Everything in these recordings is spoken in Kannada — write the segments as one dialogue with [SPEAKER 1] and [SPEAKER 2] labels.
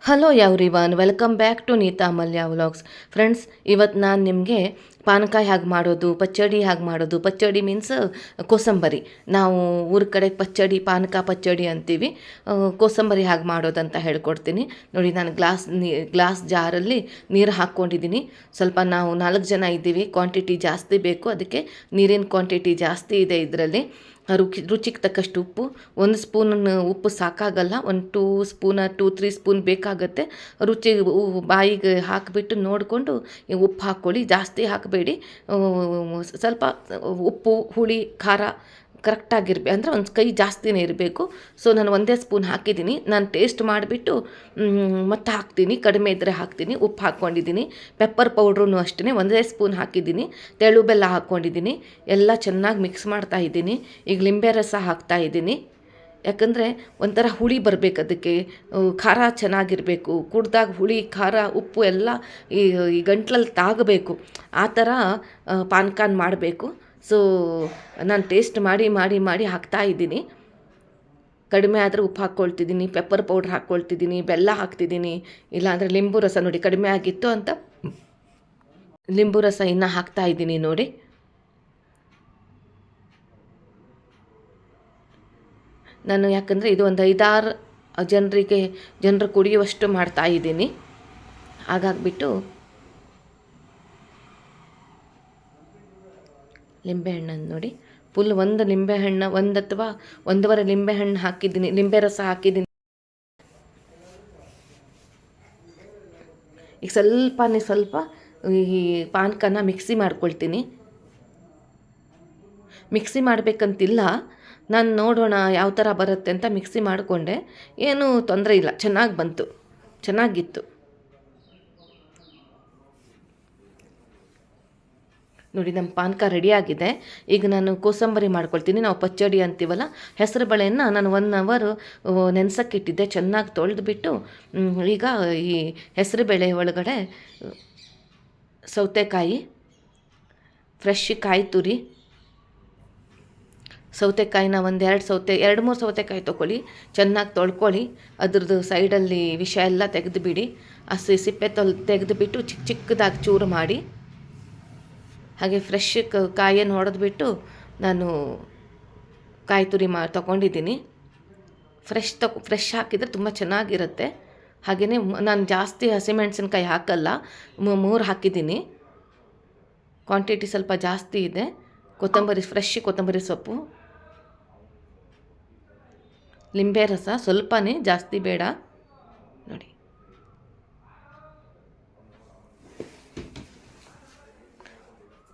[SPEAKER 1] Hello everyone, welcome back to Neeta Mallya vlogs. Friends, ಇವತ್ತು ನಾನು ನಿಮಗೆ ಪಾನಕಾಯಿ ಹಾಗೆ ಮಾಡೋದು, ಪಚ್ಚಡಿ ಹಾಗೆ ಮಾಡೋದು. ಪಚ್ಚಡಿ ಮೀನ್ಸ್ ಕೋಸಂಬರಿ. ನಾವು ಊರ ಕಡೆ ಪಚ್ಚಡಿ, ಪಾನಕ ಪಚ್ಚಡಿ ಅಂತೀವಿ. ಕೋಸಂಬರಿ ಹಾಗೆ ಮಾಡೋದಂತ ಹೇಳ್ಕೊಡ್ತೀನಿ. ನೋಡಿ, ನಾನು ಗ್ಲಾಸ್ ಜಾರಲ್ಲಿ ನೀರು ಹಾಕ್ಕೊಂಡಿದ್ದೀನಿ. ಸ್ವಲ್ಪ ನಾವು 4 ಜನ ಇದ್ದೀವಿ, ಕ್ವಾಂಟಿಟಿ ಜಾಸ್ತಿ ಬೇಕು, ಅದಕ್ಕೆ ನೀರಿನ ಕ್ವಾಂಟಿಟಿ ಜಾಸ್ತಿ ಇದೆ ಇದರಲ್ಲಿ. ರುಚಿಗೆ ತಕ್ಕಷ್ಟು ಉಪ್ಪು, 1 ಸ್ಪೂನ್ ಉಪ್ಪು ಸಾಕಾಗಲ್ಲ, 2-3 ಸ್ಪೂನ್ ಬೇಕಾಗತ್ತೆ. ರುಚಿಗೆ ಬಾಯಿಗೆ ಹಾಕಿಬಿಟ್ಟು ನೋಡಿಕೊಂಡು ಉಪ್ಪು ಹಾಕ್ಕೊಳ್ಳಿ, ಜಾಸ್ತಿ ಹಾಕಬೇಡಿ. ಸ್ವಲ್ಪ ಉಪ್ಪು, ಹುಳಿ, ಖಾರ ಕರೆಕ್ಟಾಗಿರ್ಬೇಕು, ಅಂದರೆ ಒಂದು ಕೈ ಜಾಸ್ತಿನೇ ಇರಬೇಕು. ಸೊ ನಾನು 1 ಸ್ಪೂನ್ ಹಾಕಿದ್ದೀನಿ. ನಾನು ಟೇಸ್ಟ್ ಮಾಡಿಬಿಟ್ಟು ಮತ್ತೆ ಹಾಕ್ತೀನಿ, ಕಡಿಮೆ ಇದ್ದರೆ ಹಾಕ್ತೀನಿ. ಉಪ್ಪು ಹಾಕ್ಕೊಂಡಿದ್ದೀನಿ. ಪೆಪ್ಪರ್ ಪೌಡ್ರೂ ಅಷ್ಟೇ 1 ಸ್ಪೂನ್ ಹಾಕಿದ್ದೀನಿ. ತೆಳು ಬೆಲ್ಲ ಹಾಕ್ಕೊಂಡಿದ್ದೀನಿ. ಎಲ್ಲ ಚೆನ್ನಾಗಿ ಮಿಕ್ಸ್ ಮಾಡ್ತಾ ಇದ್ದೀನಿ. ಈಗ ಲಿಂಬೆ ರಸ ಹಾಕ್ತಾ ಇದ್ದೀನಿ, ಯಾಕಂದರೆ ಒಂಥರ ಹುಳಿ ಬರಬೇಕು, ಅದಕ್ಕೆ ಖಾರ ಚೆನ್ನಾಗಿರಬೇಕು. ಕುಡ್ದಾಗ ಹುಳಿ, ಖಾರ, ಉಪ್ಪು ಎಲ್ಲ ಈ ಗಂಟ್ಲಲ್ಲಿ ತಾಗಬೇಕು. ಆ ಥರ ಪಾನಕಾನ್ ಮಾಡಬೇಕು. ಸೊ ನಾನು ಟೇಸ್ಟ್ ಮಾಡಿ ಹಾಕ್ತಾ ಇದ್ದೀನಿ. ಕಡಿಮೆ ಆದರೆ ಉಪ್ಪು ಹಾಕ್ಕೊಳ್ತಿದ್ದೀನಿ, ಪೆಪ್ಪರ್ ಪೌಡ್ರ್ ಹಾಕ್ಕೊಳ್ತಿದ್ದೀನಿ, ಬೆಲ್ಲ ಹಾಕ್ತಿದ್ದೀನಿ. ಇಲ್ಲಾಂದರೆ ಲಿಂಬು ರಸ, ನೋಡಿ ಕಡಿಮೆ ಆಗಿತ್ತು ಅಂತ ಲಿಂಬು ರಸ ಇನ್ನೂ ಹಾಕ್ತಾ ಇದ್ದೀನಿ. ನೋಡಿ, ನಾನು ಯಾಕಂದರೆ ಇದು ಒಂದು 5-6 ಜನರು ಕುಡಿಯುವಷ್ಟು ಮಾಡ್ತಾಯಿದ್ದೀನಿ. ಹಾಗಾಗಿಬಿಟ್ಟು ಲಿಂಬೆಹಣ್ಣನ್ನು ನೋಡಿ, ಫುಲ್ 1 ಲಿಂಬೆಹಣ್ಣು, 1 ಅಥವಾ 1.5 ಲಿಂಬೆಹಣ್ಣು ಹಾಕಿದ್ದೀನಿ, ಲಿಂಬೆ ರಸ ಹಾಕಿದ್ದೀನಿ. ಈಗ ಸ್ವಲ್ಪ ಈ ಪಾನಕನ ಮಿಕ್ಸಿ ಮಾಡ್ಕೊಳ್ತೀನಿ. ಮಿಕ್ಸಿ ಮಾಡಬೇಕಂತಿಲ್ಲ, ನಾನು ನೋಡೋಣ ಯಾವ ಥರ ಬರುತ್ತೆ ಅಂತ ಮಿಕ್ಸಿ ಮಾಡಿಕೊಂಡೆ. ಏನೂ ತೊಂದರೆ ಇಲ್ಲ, ಚೆನ್ನಾಗಿತ್ತು. ನೋಡಿ, ನಮ್ಮ ಪಾನಕ ರೆಡಿಯಾಗಿದೆ. ಈಗ ನಾನು ಕೋಸಂಬರಿ ಮಾಡ್ಕೊಳ್ತೀನಿ. ನಾವು ಪಚ್ಚಡಿ ಅಂತೀವಲ್ಲ, ಹೆಸರು ಬೇಳೆಯನ್ನು ನಾನು 1 ಅವರ್ ನೆನೆಸೋಕ್ಕಿಟ್ಟಿದ್ದೆ, ಚೆನ್ನಾಗಿ ತೊಳೆದ್ಬಿಟ್ಟು. ಈಗ ಈ ಹೆಸರು ಬೇಳೆ ಒಳಗಡೆ ಸೌತೆಕಾಯಿ, ಫ್ರೆಶ್ ಕಾಯಿ ತುರಿ, ಸೌತೆಕಾಯಿನ 2-3 ಸೌತೆಕಾಯಿ ತೊಗೊಳ್ಳಿ, ಚೆನ್ನಾಗಿ ತೊಳ್ಕೊಳ್ಳಿ. ಅದ್ರದ್ದು ಸೈಡಲ್ಲಿ ವಿಷ ಎಲ್ಲ ತೆಗೆದುಬಿಡಿ. ಆ ಸಿಪ್ಪೆ ತೆಗೆದುಬಿಟ್ಟು ಚಿಕ್ಕದಾಗಿ ಚೂರು ಮಾಡಿ. ಹಾಗೆ ಫ್ರೆಶ್ ಕಾಯನ್ನು ಹೊಡೆದ್ಬಿಟ್ಟು ನಾನು ಕಾಯಿ ತುರಿ ತೊಗೊಂಡಿದ್ದೀನಿ. ಫ್ರೆಶ್ ಹಾಕಿದರೆ ತುಂಬ ಚೆನ್ನಾಗಿರುತ್ತೆ. ಹಾಗೆಯೇ ನಾನು ಜಾಸ್ತಿ ಹಸಿಮೆಣಸಿನ್ಕಾಯಿ ಹಾಕಲ್ಲ, 3 ಹಾಕಿದ್ದೀನಿ. ಕ್ವಾಂಟಿಟಿ ಸ್ವಲ್ಪ ಜಾಸ್ತಿ ಇದೆ. ಫ್ರೆಶ್ ಕೊತ್ತಂಬರಿ ಸೊಪ್ಪು, ಲಿಂಬೆ ರಸ ಸ್ವಲ್ಪನೇ, ಜಾಸ್ತಿ ಬೇಡ. ನೋಡಿ,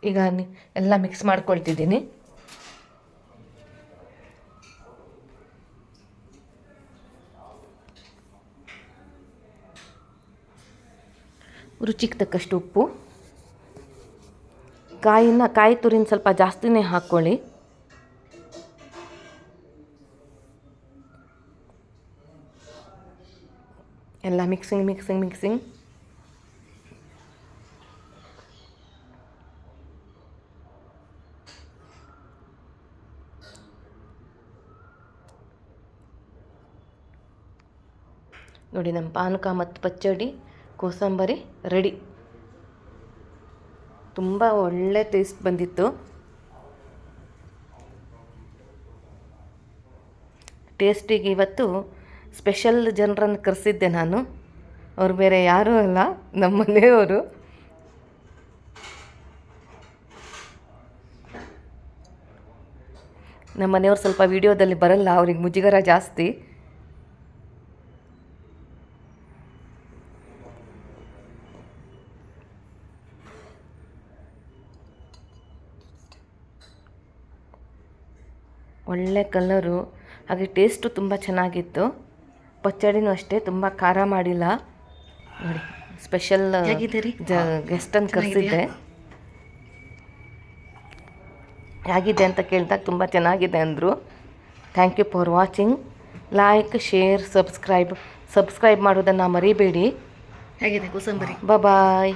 [SPEAKER 1] ಈಗ ಎಲ್ಲ ಮಿಕ್ಸ್ ಮಾಡ್ಕೊಳ್ತಿದ್ದೀನಿ. ರುಚಿಗೆ ತಕ್ಕಷ್ಟು ಉಪ್ಪು. ಕಾಯಿ ತುರಿನ ಸ್ವಲ್ಪ ಜಾಸ್ತಿನೇ ಹಾಕ್ಕೊಳ್ಳಿ. ಎಲ್ಲ ಮಿಕ್ಸಿಂಗ್. ನೋಡಿ, ನಮ್ಮ ಪಾನಕ ಮತ್ತು ಪಚ್ಚಡಿ ಕೋಸಂಬರಿ ರೆಡಿ. ತುಂಬ ಒಳ್ಳೆ ಟೇಸ್ಟ್ ಬಂದಿತ್ತು. ಟೇಸ್ಟಿಗೆ ಇವತ್ತು ಸ್ಪೆಷಲ್ ಜನರನ್ನು ಕರೆಸಿದ್ದೆ ನಾನು. ಅವ್ರು ಬೇರೆ ಯಾರೂ ಅಲ್ಲ, ನಮ್ಮ ಮನೆಯವರು. ನಮ್ಮ ಮನೆಯವ್ರು ಸ್ವಲ್ಪ ವಿಡಿಯೋದಲ್ಲಿ ಬರಲ್ಲ, ಅವ್ರಿಗೆ ಮುಜುಗರ ಜಾಸ್ತಿ. ಒಳ್ಳೆ ಕಲರು, ಹಾಗೆ ಟೇಸ್ಟು ತುಂಬ ಚೆನ್ನಾಗಿತ್ತು. ಪಚ್ಚಡಿನೂ ಅಷ್ಟೇ, ತುಂಬ ಖಾರ ಮಾಡಿಲ್ಲ. ನೋಡಿ, ಸ್ಪೆಷಲ್ ಗೆಸ್ಟನ್ನು ಕರೆಸಿದ್ದೆ. ಹೇಗಿದೆ ಅಂತ ಕೇಳಿದಾಗ ತುಂಬ ಚೆನ್ನಾಗಿದೆ ಅಂದರು. Thank you for watching. Like, share, subscribe ಮಾಡೋದನ್ನು ಮರಿಬೇಡಿ. ಹೇಗಿದೆ ಕೋಸಂಬರಿ? ಬಾಯ್.